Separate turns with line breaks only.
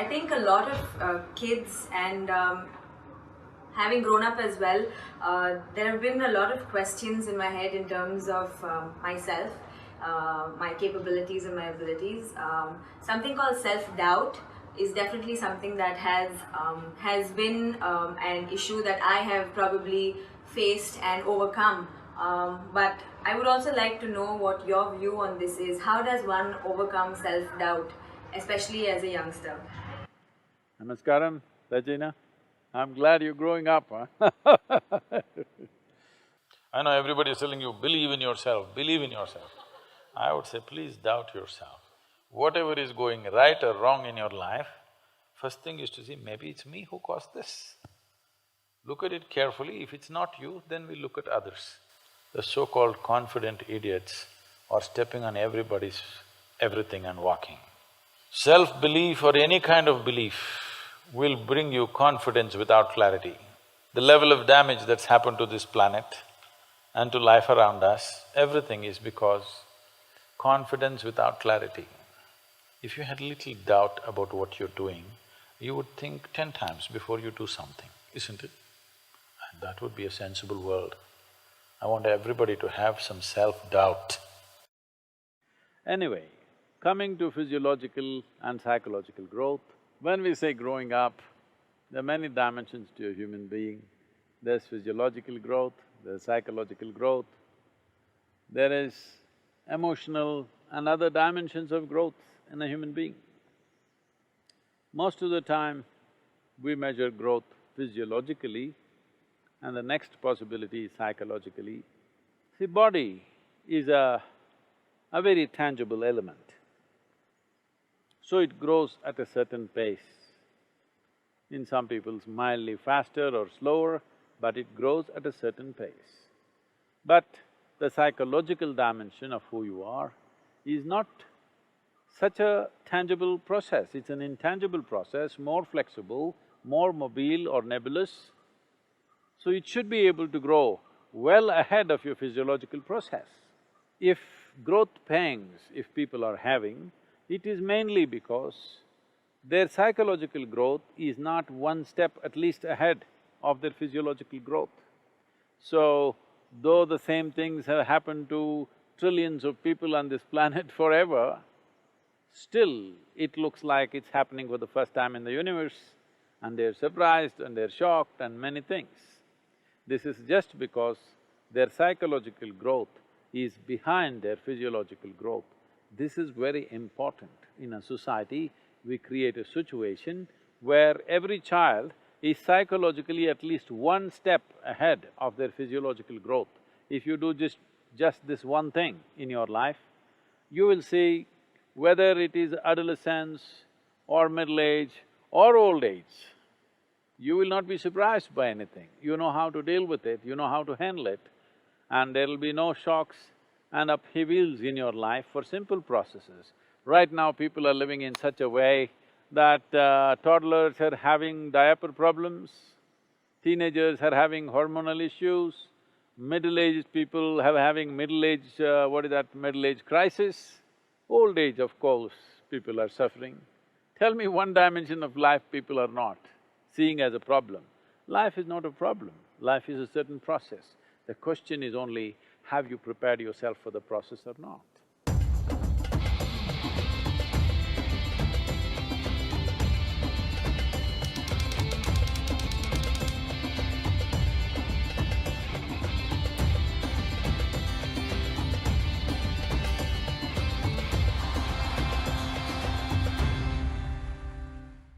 I think a lot of kids and having grown up as well, there have been a lot of questions in my head in terms of myself, my capabilities and my abilities. Something called self-doubt is definitely something that has been an issue that I have probably faced and overcome. But I would also like to know what your view on this is. How does one overcome self-doubt, especially as a youngster?
Namaskaram, Regina. I'm glad you're growing up, huh?
I know everybody is telling you, believe in yourself, believe in yourself. I would say, please doubt yourself. Whatever is going right or wrong in your life, first thing is to see, maybe it's me who caused this. Look at it carefully. If it's not you, then we look at others. The so-called confident idiots are stepping on everybody's everything and walking. Self-belief or any kind of belief will bring you confidence without clarity. The level of damage that's happened to this planet and to life around us, everything is because confidence without clarity. If you had little doubt about what you're doing, you would think 10 times before you do something, isn't it? And that would be a sensible world. I want everybody to have some self-doubt.
Anyway, coming to physiological and psychological growth, when we say growing up, there are many dimensions to a human being. There's physiological growth, there's psychological growth, there is emotional and other dimensions of growth in a human being. Most of the time, we measure growth physiologically and the next possibility is psychologically. See, body is a very tangible element. So it grows at a certain pace. In some people's mildly faster or slower, but it grows at a certain pace. But the psychological dimension of who you are is not such a tangible process, it's an intangible process, more flexible, more mobile or nebulous. So it should be able to grow well ahead of your physiological process. If growth pangs, if people are having, it is mainly because their psychological growth is not one step at least ahead of their physiological growth. So, though the same things have happened to trillions of people on this planet forever, still it looks like it's happening for the first time in the universe and they're surprised and they're shocked and many things. This is just because their psychological growth is behind their physiological growth. This is very important. In a society, we create a situation where every child is psychologically at least one step ahead of their physiological growth. If you do just this one thing in your life, you will see whether it is adolescence or middle age or old age, you will not be surprised by anything. You know how to deal with it, you know how to handle it, and there will be no shocks and upheavals in your life for simple processes. Right now, people are living in such a way that toddlers are having diaper problems, teenagers are having hormonal issues, middle-aged people are having middle-age crisis. Old age, of course, people are suffering. Tell me one dimension of life people are not seeing as a problem. Life is not a problem, life is a certain process. The question is only, have you prepared yourself for the process or not?